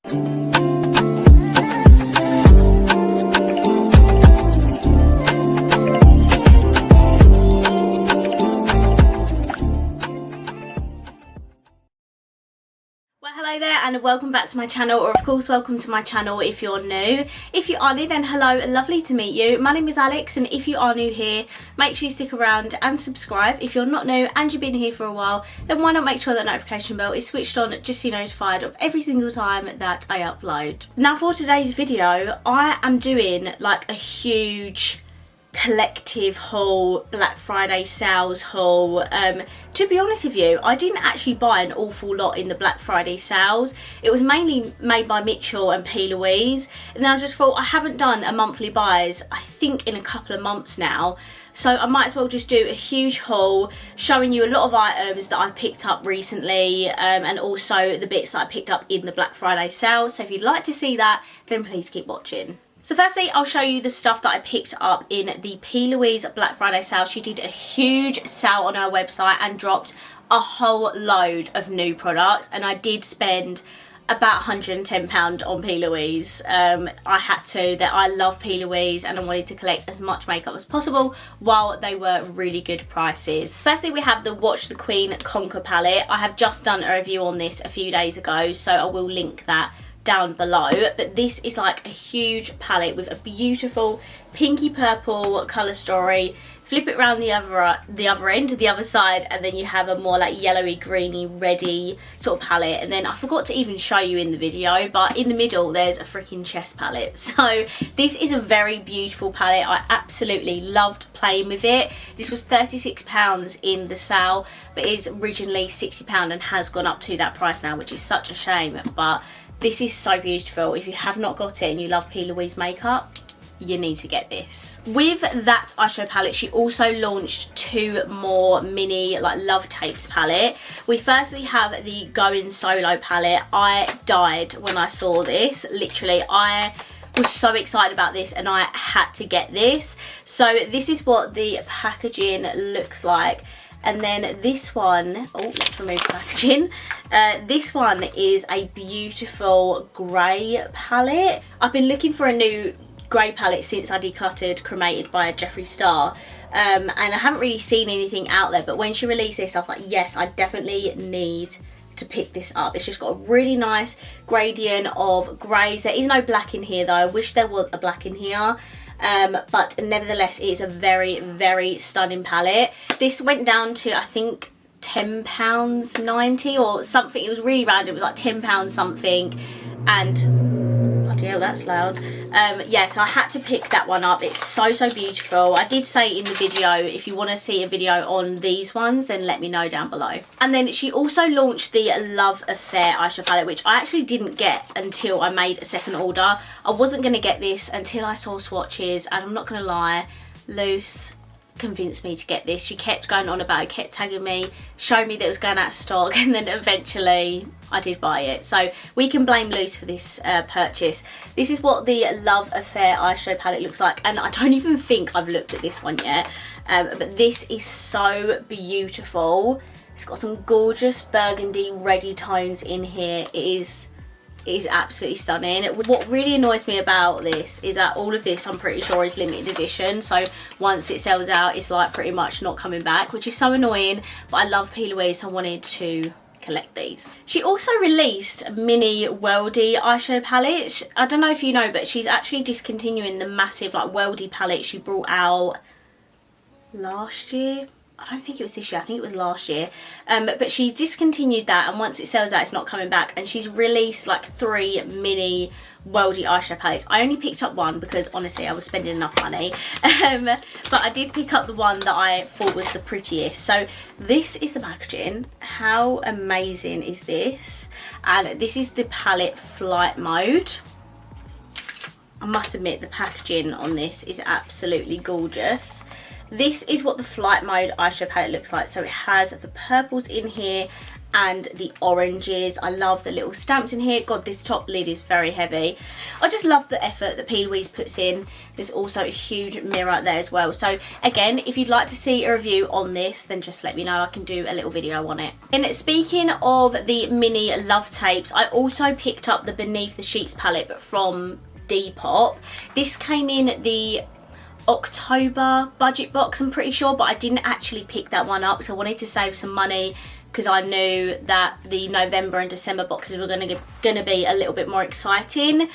Hello there and welcome back to my channel, or of course welcome to my channel if you're new. If you are new, then hello and lovely to meet you. My name is Alex, and if you are new here, make sure you stick around and subscribe. If you're not new and you've been here for a while, then why not make sure that notification bell is switched on just so you're notified of every single time that I upload. Now for today's video, I am doing like a huge collective haul, Black Friday sales haul. To be honest with you, I didn't actually buy an awful lot in the Black Friday sales. It was mainly made by Mitchell and P.Louise, and then I just thought I haven't done a monthly buys I think in a couple of months now, so I might as well just do a huge haul showing you a lot of items that I've picked up recently, and also the bits that I picked up in the Black Friday sales. So if you'd like to see that, then please keep watching. So firstly, I'll show you the stuff that I picked up in the P.Louise Black Friday sale. She did a huge sale on her website and dropped a whole load of new products, and I did spend about £110 on P.Louise. I had to. That I love P.Louise and I wanted to collect as much makeup as possible while they were really good prices. Firstly, we have the Watch the Queen Conquer palette. I have just done a review on this a few days ago, so I will link that down below. But this is like a huge palette with a beautiful pinky purple colour story. Flip it around the other end, the other side, and then you have a more like yellowy, greeny, reddy sort of palette. And then I forgot to even show you in the video, but in the middle there's a freaking chest palette. So this is a very beautiful palette. I absolutely loved playing with it. This was £36 in the sale, but it's originally £60 and has gone up to that price now, which is such a shame. But this is so beautiful. If you have not got it and you love P.Louise makeup, you need to get this. With that eyeshadow palette, she also launched two more mini like love tapes palette. We firstly have the Going Solo palette. I died when I saw this. Literally, I was so excited about this and I had to get this. So this is what the packaging looks like. And then this one, oh, let's remove the packaging. This one is a beautiful grey palette. I've been looking for a new grey palette since I decluttered Cremated by Jeffree Star. And I haven't really seen anything out there, but when she released this, I was like, yes, I definitely need to pick this up. It's just got a really nice gradient of greys. There is no black in here though. I wish there was a black in here. But nevertheless, it is a very, very stunning palette. This went down to, I think, £10.90 or something. It was really random. It was like £10 something, and bloody hell, that's loud. Yeah, so I had to pick that one up. It's so, so beautiful. I did say in the video, if you want to see a video on these ones, then let me know down below. And then she also launched the Love Affair eyeshadow palette, which I actually didn't get until I made a second order. I wasn't going to get this until I saw swatches, and I'm not going to lie, Luce convinced me to get this. She kept going on about it, kept tagging me, showing me that it was going out of stock, and then eventually I did buy it. So we can blame Luce for this purchase. This is what the Love Affair eyeshadow palette looks like, and I don't even think I've looked at this one yet, but this is so beautiful. It's got some gorgeous burgundy reddy tones in here. It is absolutely stunning. What really annoys me about this is that all of this, I'm pretty sure, is limited edition, so once it sells out, it's like pretty much not coming back, which is so annoying. But I love P.Louise, so I wanted to collect these. She also released a mini worldy eyeshadow palette. I don't know if you know, but she's actually discontinuing the massive like worldy palette she brought out last year. I don't think it was this year, I think it was last year. But she's discontinued that, and once it sells out, it's not coming back. And she's released like 3 mini worldy eyeshadow palettes. I only picked up one because honestly I was spending enough money. But I did pick up the one that I thought was the prettiest. So this is the packaging. How amazing is this? And this is the palette Flight Mode. I must admit the packaging on this is absolutely gorgeous. This is what the Flight Mode eyeshadow palette looks like. So it has the purples in here and the oranges. I love the little stamps in here. God, this top lid is very heavy. I just love the effort that P.Louise puts in. There's also a huge mirror there as well. So again, if you'd like to see a review on this, then just let me know. I can do a little video on it. And speaking of the mini love tapes, I also picked up the Beneath the Sheets palette, but from Depop. This came in the October budget box, I'm pretty sure, but I didn't actually pick that one up, so I wanted to save some money because I knew that the November and December boxes were going to be a little bit more exciting.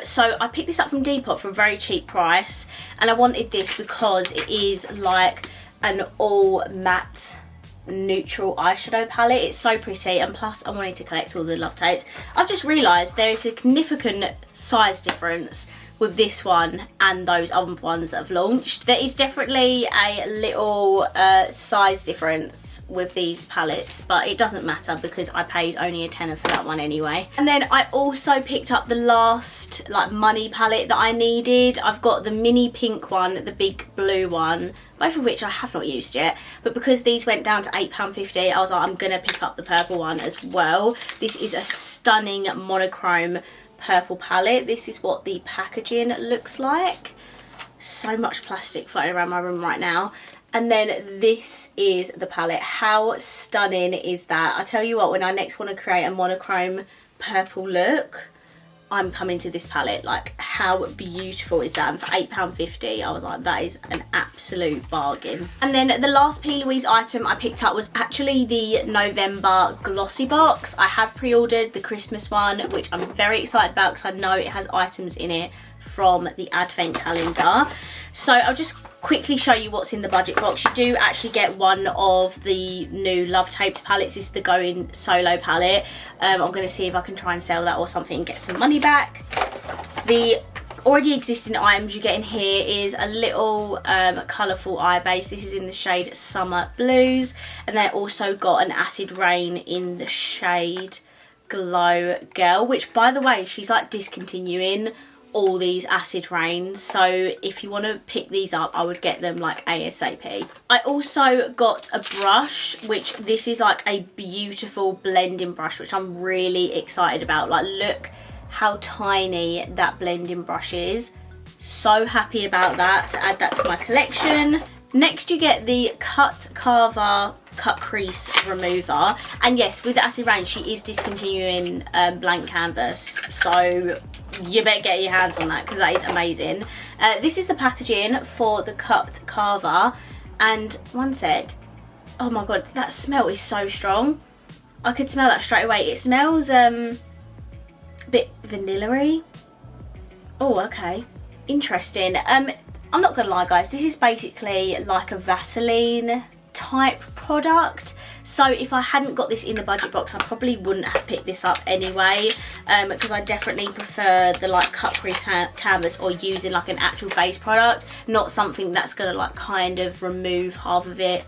So I picked this up from Depop for a very cheap price, and I wanted this because it is like an all matte neutral eyeshadow palette. It's so pretty, and plus I wanted to collect all the love tapes. I've just realised there is a significant size difference with this one and those other ones that have launched. There is definitely a little size difference with these palettes, but it doesn't matter because I paid only a tenner for that one anyway. And then I also picked up the last like money palette that I needed. I've got the mini pink one, the big blue one, both of which I have not used yet, but because these went down to £8.50, I was like, I'm gonna pick up the purple one as well. This is a stunning monochrome purple palette. This is what the packaging looks like. So much plastic floating around my room right now. And then this is the palette. How stunning is that? I tell you what, when I next want to create a monochrome purple look, I'm coming to this palette. Like, how beautiful is that? And for £8.50, I was like, that is an absolute bargain. And then the last P.Louise item I picked up was actually the November glossy box. I have pre-ordered the Christmas one, which I'm very excited about because I know it has items in it from the advent calendar. So I'll just quickly show you what's in the budget box. You do actually get one of the new Love Tapes palettes. This is the Going Solo palette. I'm going to see if I can try and sell that or something and get some money back. The already existing items you get in here is a little colourful eye base. This is in the shade Summer Blues, and they also got an Acid Rain in the shade Glow Girl, which by the way, she's like discontinuing all these acid rains, so if you want to pick these up, I would get them like ASAP. I also got a brush, which this is like a beautiful blending brush, which I'm really excited about. Like, look how tiny that blending brush is. So happy about that, to add that to my collection. Next you get the Cut Carver Cut Crease Remover, and yes, with the Acid Rain she is discontinuing blank canvas, so you better get your hands on that because that is amazing. This is the packaging for the Cut Carver, and one sec, oh my god, that smell is so strong. I could smell that straight away. It smells a bit vanilla-y. Oh, okay, interesting. I'm not gonna lie guys, this is basically like a Vaseline type product, so if I hadn't got this in the budget box I probably wouldn't have picked this up anyway, because I definitely prefer the like cut crease canvas or using like an actual base product, not something that's gonna like kind of remove half of it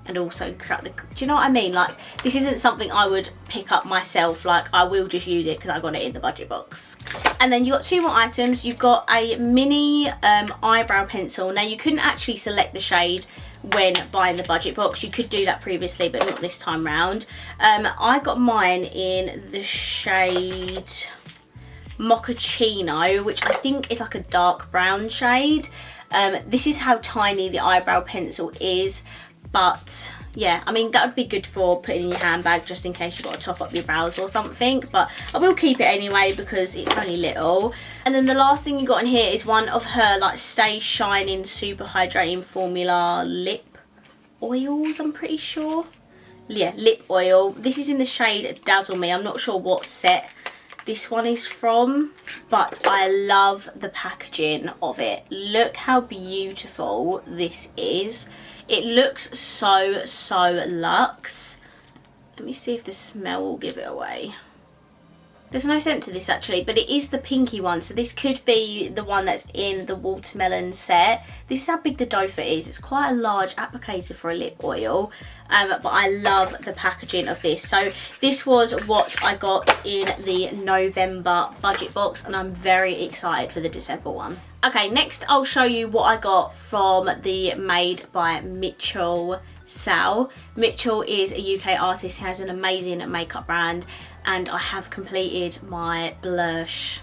and also crack the, do you know what I mean? Like, this isn't something I would pick up myself. Like, I will just use it because I got it in the budget box. And then you got two more items. You've got a mini eyebrow pencil. Now you couldn't actually select the shade when buying the budget box. You could do that previously, but not this time round. I got mine in the shade Mochaccino, which I think is like a dark brown shade. This is how tiny the eyebrow pencil is. But yeah, I mean, that would be good for putting in your handbag just in case you've got to top up your brows or something. But I will keep it anyway because it's only little. And then the last thing you got in here is one of her like Stay Shining Super Hydrating Formula lip oils, I'm pretty sure. Yeah, lip oil. This is in the shade Dazzle Me. I'm not sure what set this one is from, but I love the packaging of it. Look how beautiful this is. It looks so luxe. Let me see if the smell will give it away. There's no scent to this actually, but it is the pinky one, so this could be the one that's in the watermelon set. This is how big the doe foot is. It's quite a large applicator for a lip oil, but I love the packaging of this. So this was what I got in the November budget box, and I'm very excited for the December one. Okay, next I'll show you what I got from the Made by Mitchell Sal. Mitchell is a UK artist, he has an amazing makeup brand, and I have completed my blush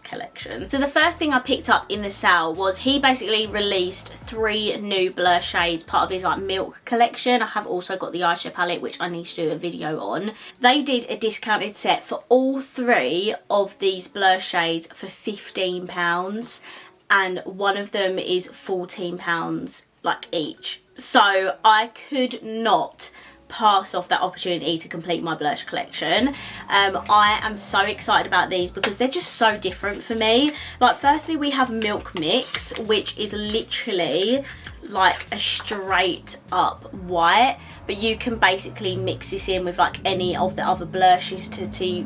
collection. So the first thing I picked up in the sale was he basically released 3 new blush shades, part of his like milk collection. I have also got the eyeshadow palette, which I need to do a video on. They did a discounted set for all 3 of these blush shades for £15, and one of them is £14 like each. So I could not pass off that opportunity to complete my blush collection. I am so excited about these because they're just so different for me. Like, firstly we have Milk Mix, which is literally like a straight up white, but you can basically mix this in with like any of the other blushes to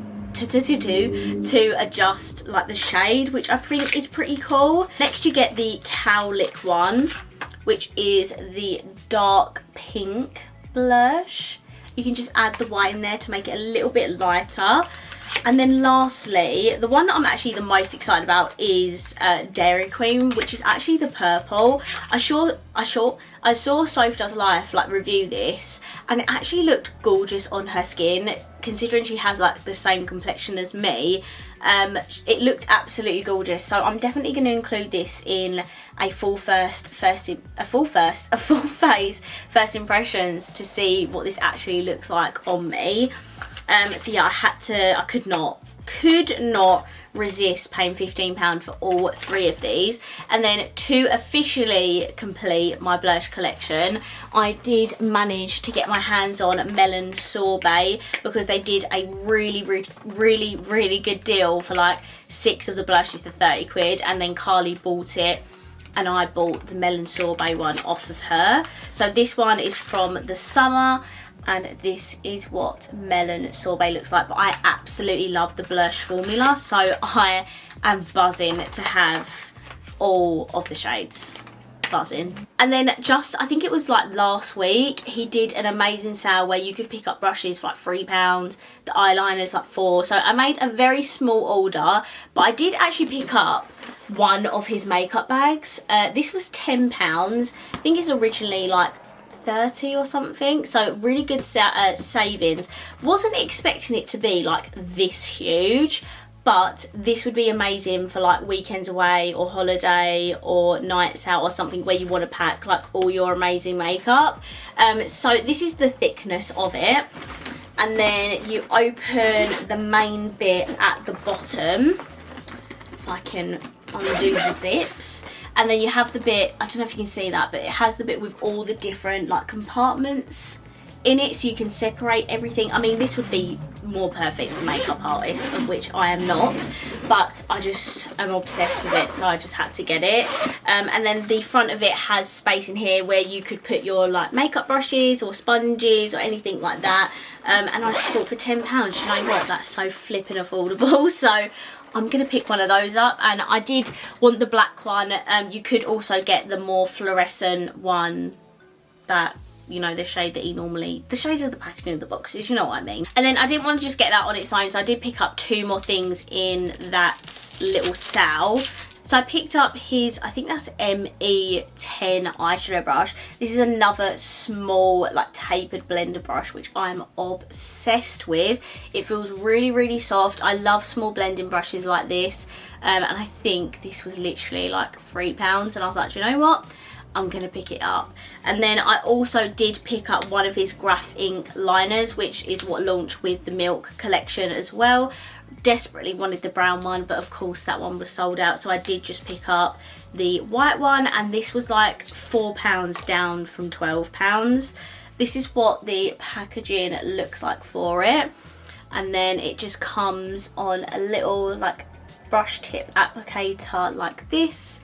adjust like the shade, which I think is pretty cool. Next you get the Cowlick one, which is the dark pink blush. You can just add the white in there to make it a little bit lighter. And then lastly, the one that I'm actually the most excited about is Dairy Queen, which is actually the purple. I saw Soph Does Life like review this, and it actually looked gorgeous on her skin, considering she has like the same complexion as me. It looked absolutely gorgeous, so I'm definitely going to include this in a full phase first impressions to see what this actually looks like on me. So yeah, I could not resist paying £15 for all 3 of these. And then to officially complete my blush collection, I did manage to get my hands on Melon Sorbet, because they did a really good deal for like 6 of the blushes for 30 quid, and then Carly bought it and I bought the Melon Sorbet one off of her. So this one is from the summer, and this is what Melon Sorbet looks like. But I absolutely love the blush formula, so I am buzzing to have all of the shades. Buzzing. And then just, I think it was like last week, he did an amazing sale where you could pick up brushes for like £3, the eyeliners like £4. So I made a very small order, but I did actually pick up one of his makeup bags. This was £10. I think it's originally like 30 or something, so really good savings. Wasn't expecting it to be like this huge, but this would be amazing for like weekends away or holiday or nights out or something where you want to pack like all your amazing makeup. So this is the thickness of it, and then you open the main bit at the bottom, if I can undo the zips, and then you have the bit, I don't know if you can see that, but it has the bit with all the different like compartments in it, so you can separate everything. I mean, this would be more perfect for makeup artists, of which I am not, but I just am obsessed with it, so I just had to get it. And then the front of it has space in here where you could put your like makeup brushes or sponges or anything like that. And I just thought for £10, you know what, that's so flipping affordable. So I'm going to pick one of those up, and I did want the black one. You could also get the more fluorescent one, that, you know, the shade that he normally, the shade of the packaging of the boxes, you know what I mean. And then I didn't want to just get that on its own, so I did pick up 2 more things in that little sale. So I picked up his, I think that's ME10 eyeshadow brush. This is another small, like tapered blender brush, which I'm obsessed with. It feels really soft. I love small blending brushes like this. And I think this was literally like £3. And I was like, do you know what? I'm going to pick it up. And then I also did pick up one of his Graph Ink liners, which is what launched with the Milk collection as well. Desperately wanted the brown one, but of course that one was sold out, so I did just pick up the white one, and this was like £4 down from £12. This is what the packaging looks like for it, and then it just comes on a little like brush tip applicator like this,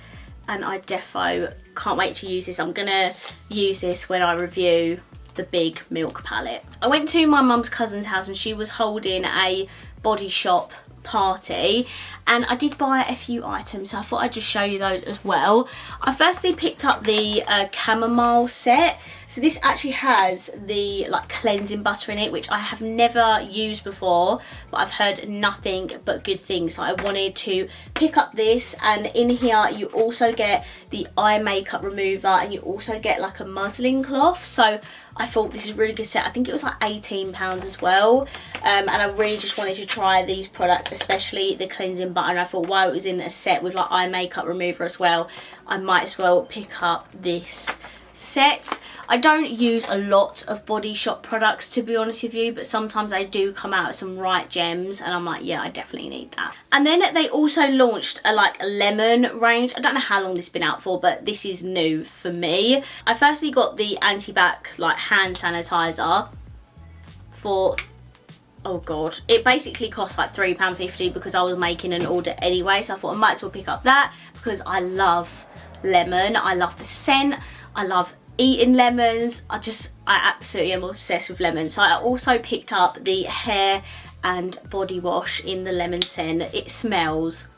and I defo can't wait to use this. I'm gonna use this when I review the big Milk palette. I went to my mum's cousin's house and she was holding a Body Shop party, and I did buy a few items, so I thought I'd just show you those as well. I firstly picked up the chamomile set. So this actually has the like cleansing butter in it, which I have never used before, but I've heard nothing but good things. So I wanted to pick up this, and in here you also get the eye makeup remover, and you also get like a muslin cloth. So I thought this is a really good set. I think it was like £18 as well, and I really just wanted to try these products, especially the cleansing butter, and I thought while it was in a set with like eye makeup remover as well, I might as well pick up this set. I don't use a lot of Body Shop products, to be honest with you, but sometimes they do come out with some right gems, and I'm like, yeah, I definitely need that. And then they also launched a like lemon range. I don't know how long this has been out for, but this is new for me. I firstly got the anti-bac like hand sanitizer for, oh god, it basically cost like £3.50 because I was making an order anyway, so I thought I might as well pick up that because I love lemon. I love the scent. I love eating lemons. I absolutely am obsessed with lemons. So I also picked up the hair and body wash in the lemon scent. It smells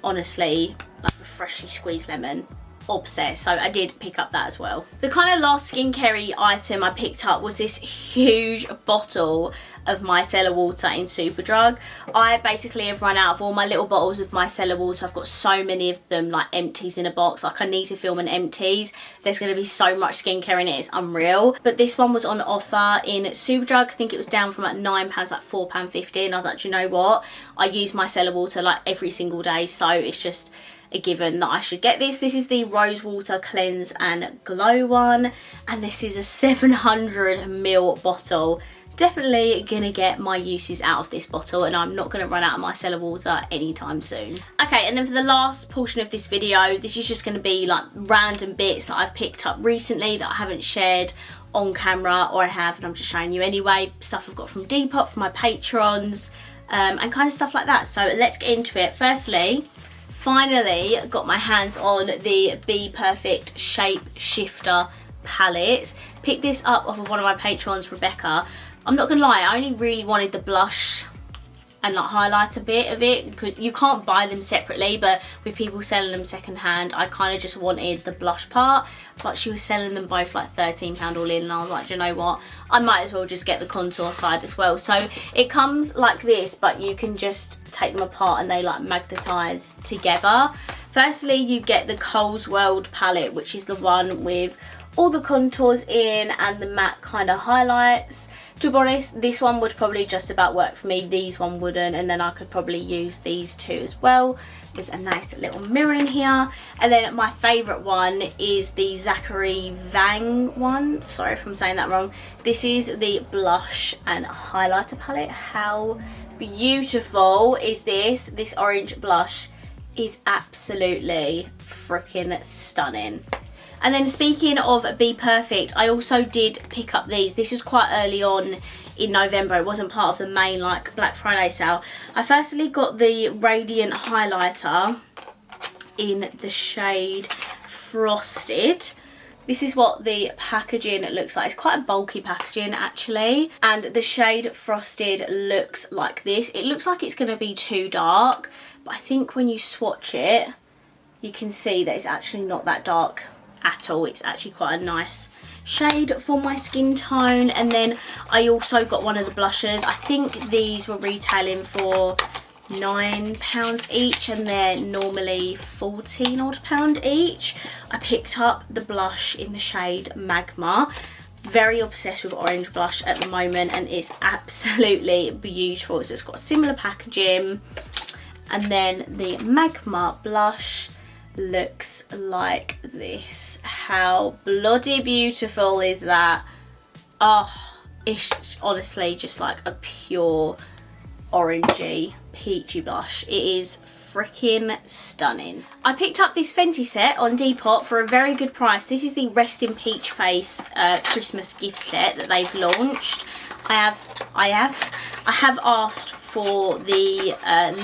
honestly like a freshly squeezed lemon. Obsessed. So I did pick up that as well. The kind of last skincare item I picked up was this huge bottle of micellar water in Superdrug. I basically have run out of all my little bottles of micellar water. I've got so many of them like empties in a box. Like I need to film an empties. There's going to be so much skincare in it, it's unreal. But this one was on offer in Superdrug. I think it was down from like £9, like £4.50, and I was like, do you know what, I use micellar water like every single day, so it's just a given that I should get this. This is the Rose Water Cleanse and Glow one, and this is a 700ml bottle. Definitely gonna get my uses out of this bottle, and I'm not gonna run out of micellar water anytime soon. Okay, and then for the last portion of this video, this is just gonna be like random bits that I've picked up recently that I haven't shared on camera, or I have and I'm just showing you anyway. Stuff I've got from Depop for my patrons, and kind of stuff like that. So let's get into it. Firstly, finally got my hands on the Be Perfect Shape Shifter palette. Picked this up off of one of my patrons, Rebecca. I'm not gonna lie, I only really wanted the blush and like highlighter bit of it. You can't buy them separately, but with people selling them secondhand, I kind of just wanted the blush part, but she was selling them both like £13 all in, and I was like, do you know what, I might as well just get the contour side as well. So it comes like this, but you can just take them apart and they like magnetize together. Firstly, you get the Coles World palette, which is the one with all the contours in and the matte kind of highlights. To be honest, this one would probably just about work for me. These one wouldn't, and then I could probably use these two as well. There's a nice little mirror in here. And then my favourite one is the Zachary Vang one. Sorry if I'm saying that wrong. This is the blush and highlighter palette. How beautiful is this? This orange blush is absolutely freaking stunning. And then speaking of Be Perfect, I also did pick up these. This was quite early on in November. It wasn't part of the main like Black Friday sale. I firstly got the Radiant Highlighter in the shade Frosted. This is what the packaging looks like. It's quite a bulky packaging actually. And the shade Frosted looks like this. It looks like it's going to be too dark, but I think when you swatch it, you can see that it's actually not that dark at all. It's actually quite a nice shade for my skin tone. And then I also got one of the blushes. I think these were retailing for £9 each, and they're normally £14 odd each. I picked up the blush in the shade Magma. Very obsessed with orange blush at the moment, and it's absolutely beautiful. So it's got similar packaging, and then the Magma blush looks like this. How bloody beautiful is that? Oh, it's honestly just like a pure orangey peachy blush. It is freaking stunning. I picked up this Fenty set on Depop for a very good price. This is the Rest in Peach Face Christmas gift set that they've launched. I have asked for the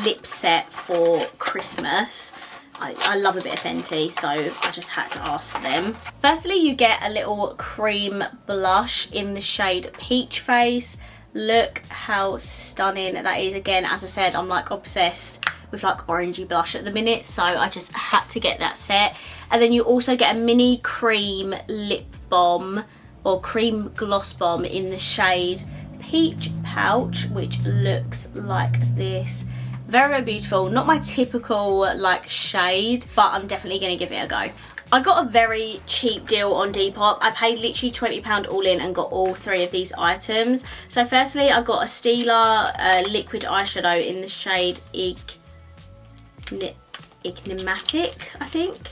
lip set for Christmas. I love a bit of Fenty, so I just had to ask for them. Firstly, you get a little cream blush in the shade Peach Face. Look how stunning that is. Again, as I said, I'm like obsessed with like orangey blush at the minute, so I just had to get that set. And then you also get a mini cream lip balm or cream gloss bomb in the shade Peach Pouch, which looks like this. Very, very beautiful. Not my typical like shade, but I'm definitely going to give it a go. I got a very cheap deal on Depop. I paid literally £20 all in and got all 3 of these items. So firstly, I got a Stila liquid eyeshadow in the shade Enigmatic, I think.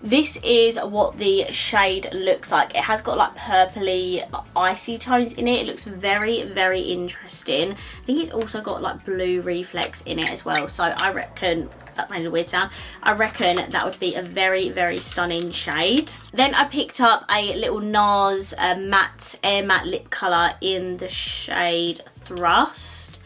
This is what the shade looks like. It has got like purpley icy tones in it. It looks very, very interesting. I think it's also got like blue reflex in it as well. So I reckon, that made a weird sound, I reckon that would be a very, very stunning shade. Then I picked up a little NARS air matte lip colour in the shade Thrust.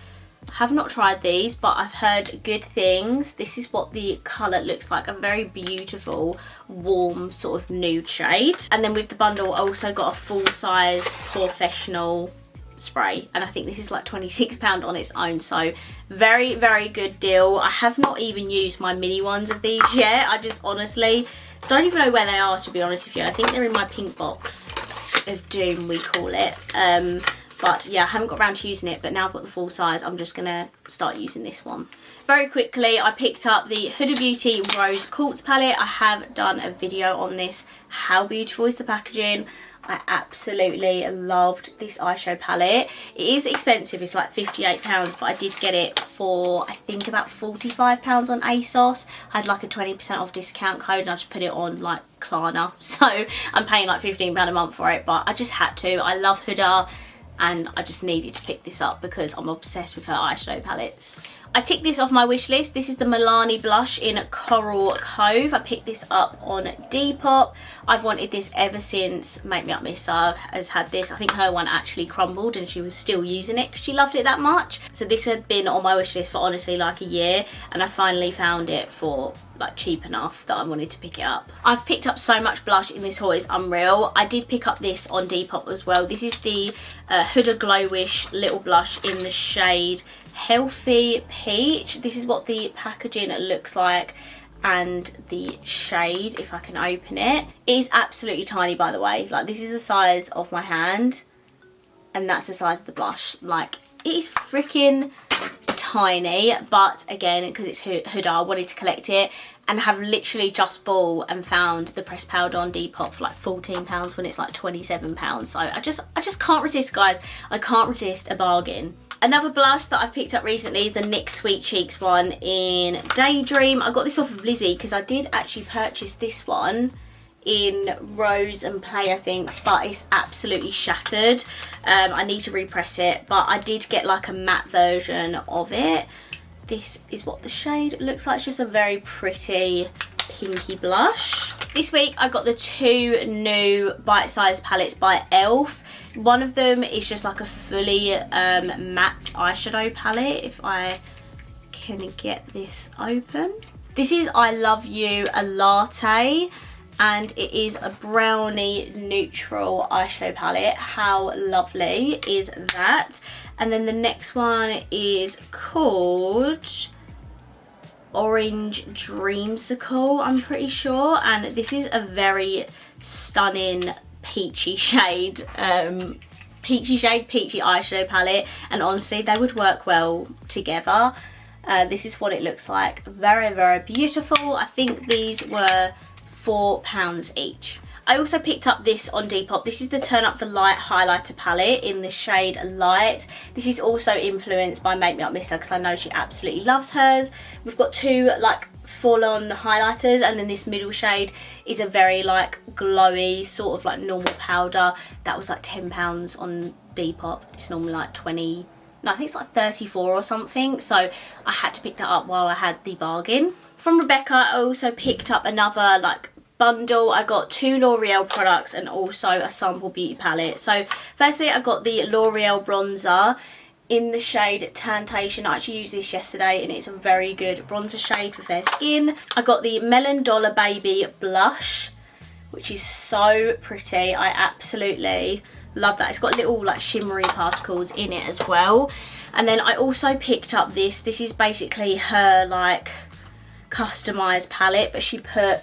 Have not tried these, but I've heard good things. This is what the colour looks like, a very beautiful warm sort of nude shade. And then with the bundle I also got a full size professional spray, and I think this is like £26 on its own, so very, very good deal. I have not even used my mini ones of these yet. I just honestly don't even know where they are, to be honest with you. I think they're in my pink box of doom, we call it. But yeah, I haven't got around to using it, but now I've got the full size, I'm just going to start using this one. Very quickly, I picked up the Huda Beauty Rose Quartz palette. I have done a video on this. How beautiful is the packaging? I absolutely loved this eyeshadow palette. It is expensive, it's like £58, but I did get it for, I think, about £45 on ASOS. I had like a 20% off discount code and I just put it on like Klarna. So I'm paying like £15 a month for it, but I just had to. I love Huda, and I just needed to pick this up because I'm obsessed with her eyeshadow palettes. I ticked this off my wish list. This is the Milani blush in Coral Cove. I picked this up on Depop. I've wanted this ever since Make Me Up Miss has had this. I think her one actually crumbled and she was still using it because she loved it that much. So this had been on my wish list for honestly like a year, and I finally found it for like cheap enough that I wanted to pick it up. I've picked up so much blush in this haul, it's unreal. I did pick up this on Depop as well. This is the Huda Glowish little blush in the shade Healthy Peach. This is what the packaging looks like and the shade, if I can open it. It is absolutely tiny, by the way. Like, this is the size of my hand and that's the size of the blush. Like, it is freaking tiny, but again, because it's Huda, I wanted to collect it, and have literally just bought and found the pressed powder on Depop for like £14 when it's like £27. So I just can't resist, guys. I can't resist a bargain. Another blush that I've picked up recently is the NYX Sweet Cheeks one in Daydream. I got this off of Lizzie because I did actually purchase this one in Rose and Play, I think, but it's absolutely shattered. I need to repress it, but I did get like a matte version of it. This is what the shade looks like. It's just a very pretty pinky blush. This week I got the 2 new bite-sized palettes by ELF. One of them is just like a fully matte eyeshadow palette, if I can get this open. This is I Love You a Latte, and it is a brownie neutral eyeshadow palette. How lovely is that? And then the next one is called Orange Dreamsicle, I'm pretty sure, and this is a very stunning peachy shade, peachy eyeshadow palette, and honestly they would work well together. This is what it looks like. Very, very beautiful. I think these were £4 each. I also picked up this on Depop. This is the Turn Up the Light highlighter palette in the shade Light. This is also influenced by Make Me Up Miss because I know she absolutely loves hers. We've got 2 like full-on highlighters, and then this middle shade is a very like glowy sort of like normal powder. That was like £10 on Depop. It's normally like 20. No, I think it's like 34 or something, so I had to pick that up while I had the bargain. From Rebecca, I also picked up another like bundle. I got 2 L'Oreal products and also a sample beauty palette. So firstly I got the L'Oreal bronzer in the shade Temptation. I actually used this yesterday and it's a very good bronzer shade for fair skin. I got the Melon Dollar Baby blush, which is so pretty. I absolutely love that. It's got little like shimmery particles in it as well. And then I also picked up this is basically her like customized palette, but she put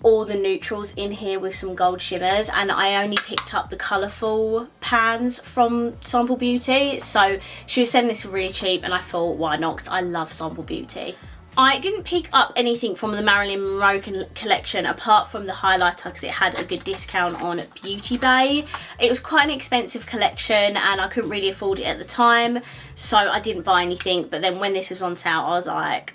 all the neutrals in here with some gold shimmers, and I only picked up the colourful pans from Sample Beauty. So she was selling this really cheap and I thought, why not, because I love Sample Beauty. I didn't pick up anything from the Marilyn Monroe collection apart from the highlighter because it had a good discount on Beauty Bay. It was quite an expensive collection and I couldn't really afford it at the time, so I didn't buy anything. But then when this was on sale, I was like,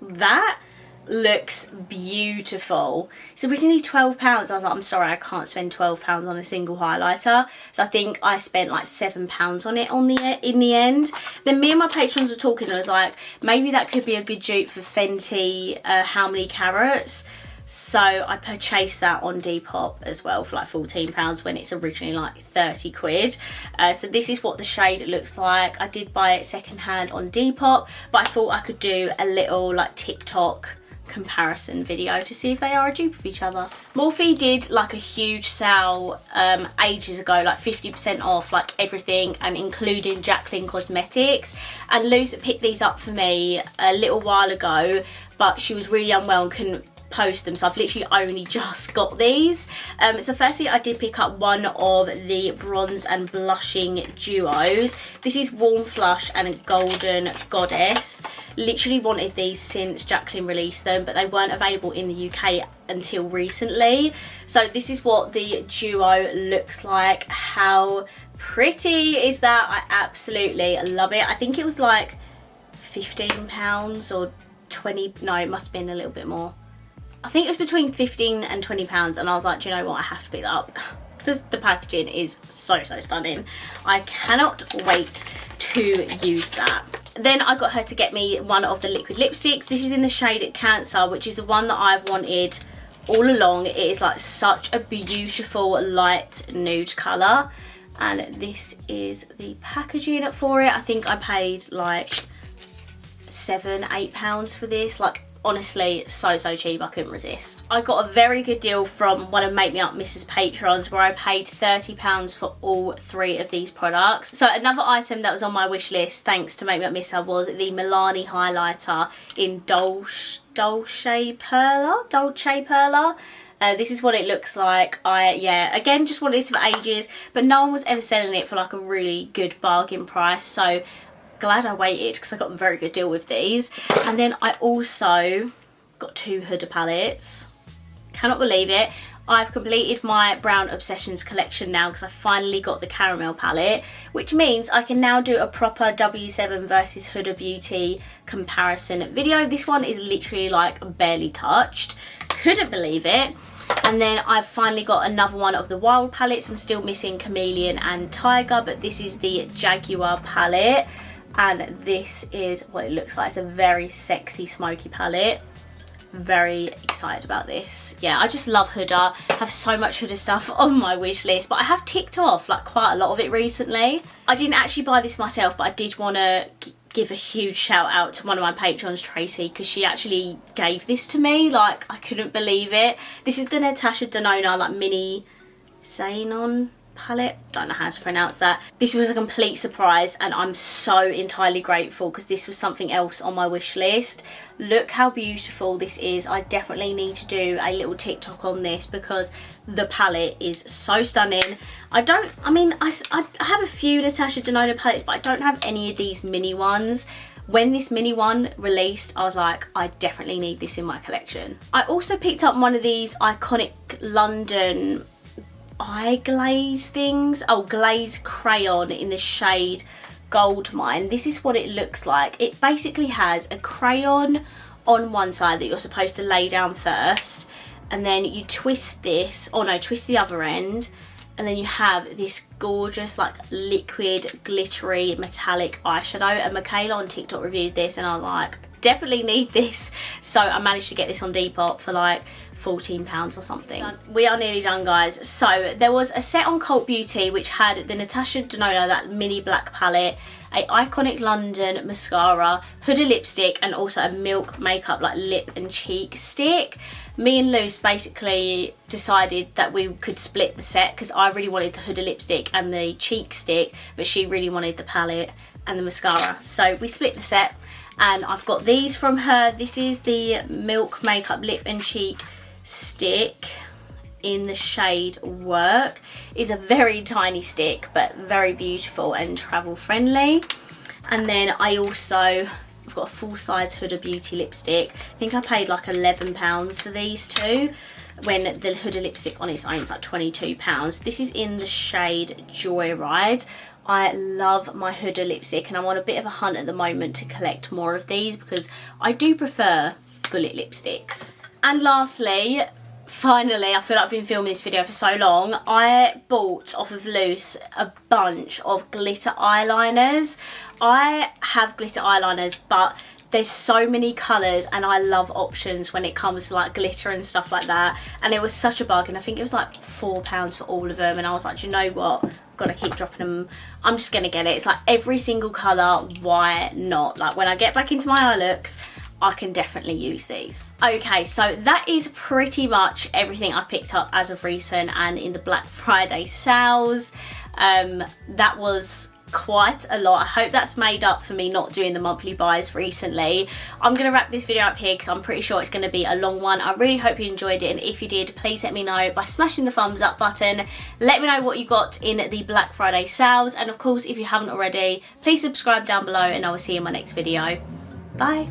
that looks beautiful. It's originally £12. I was like, I'm sorry, I can't spend £12 on a single highlighter. So I think I spent like £7 on it in the end. Then me and my patrons were talking and I was like, maybe that could be a good dupe for Fenty How Many Carats. So I purchased that on Depop as well for like £14 when it's originally like 30 quid. So this is what the shade looks like. I did buy it secondhand on Depop, but I thought I could do a little like TikTok comparison video to see if they are a dupe of each other. Morphe did like a huge sale ages ago, like 50% off like everything, and including Jacqueline Cosmetics, and Luz picked these up for me a little while ago, but she was really unwell and couldn't post them, so I've literally only just got these. So firstly I did pick up one of the bronze and blushing duos. This is Warm Flush and Golden Goddess. Literally wanted these since Jacqueline released them, but they weren't available in the UK until recently. So this is what the duo looks like. How pretty is that? I absolutely love it. I think it was like £15 or 20, no, it must have been a little bit more. I think it was between £15 and £20, and I was like, do you know what, I have to pick that up. The packaging is so stunning. I cannot wait to use that. Then I got her to get me one of the liquid lipsticks. This is in the shade Cancer, which is the one that I've wanted all along. It is like such a beautiful light nude colour, and this is the packaging for it. I think I paid like £7-8 for this. Like, honestly, so cheap, I couldn't resist. I got a very good deal from one of Make Me Up Miss's patrons where I paid £30 for all 3 of these products. So another item that was on my wish list, thanks to Make Me Up Miss, was the Milani highlighter in Dolce Perla. This is what it looks like. Yeah, again, just wanted this for ages, but no one was ever selling it for like a really good bargain price, so glad I waited because I got a very good deal with these. And then I also got 2 Huda palettes. Cannot believe it. I've completed my Brown Obsessions collection now because I finally got the caramel palette, which means I can now do a proper W7 versus Huda Beauty comparison video. This one is literally like barely touched. Couldn't believe it. And then I've finally got another one of the Wild palettes. I'm still missing Chameleon and Tiger, but this is the Jaguar palette. And this is what it looks like. It's a very sexy smoky palette. Very excited about this. Yeah, I just love Huda. I have so much Huda stuff on my wish list, but I have ticked off like quite a lot of it recently. I didn't actually buy this myself, but I did want to give a huge shout out to one of my patrons, Tracy, because she actually gave this to me. Like, I couldn't believe it. This is the Natasha Denona like mini Xenon palette, don't know how to pronounce that. This was a complete surprise and I'm so entirely grateful because this was something else on my wish list. Look how beautiful this is. I definitely need to do a little TikTok on this because the palette is so stunning. I have a few Natasha Denona palettes, but I don't have any of these mini ones. When this mini one released, I was like, I definitely need this in my collection. I also picked up one of these iconic London eye glaze things. Oh, glaze crayon in the shade Gold Mine. This is what it looks like. It basically has a crayon on one side that you're supposed to lay down first, and then you twist this, or no, twist the other end, and then you have this gorgeous like liquid glittery metallic eyeshadow. And Michaela on TikTok reviewed this and I was like, definitely need this. So I managed to get this on Depop for like £14 or something. We are nearly done, guys. So there was a set on Cult Beauty which had the Natasha Denona, that mini black palette, a Iconic London mascara, Huda lipstick, and also a Milk makeup like lip and cheek stick. Me and Luz basically decided that we could split the set because I really wanted the Huda lipstick and the cheek stick, but she really wanted the palette and the mascara. So we split the set and I've got these from her. This is the Milk makeup lip and cheek stick in the shade Work. It's a very tiny stick, but very beautiful and travel friendly. And then I've got a full size Huda Beauty lipstick. I think I paid like £11 for these two, when the Huda lipstick on its own is like £22. This is in the shade Joyride. I love my Huda lipstick, and I'm on a bit of a hunt at the moment to collect more of these because I do prefer bullet lipsticks. And lastly, finally, I feel like I've been filming this video for so long, I bought off of Loose a bunch of glitter eyeliners. I have glitter eyeliners, but there's so many colours and I love options when it comes to like glitter and stuff like that. And it was such a bargain. I think it was like £4 for all of them, and I was like, do you know what? I've got to keep dropping them. I'm just going to get it. It's like every single colour, why not? Like when I get back into my eye looks, I can definitely use these. Okay, so that is pretty much everything I've picked up as of recent and in the Black Friday sales. That was quite a lot. I hope that's made up for me not doing the monthly buys recently. I'm going to wrap this video up here because I'm pretty sure it's going to be a long one. I really hope you enjoyed it, and if you did, please let me know by smashing the thumbs up button. Let me know what you got in the Black Friday sales, and of course if you haven't already, please subscribe down below, and I will see you in my next video. Bye.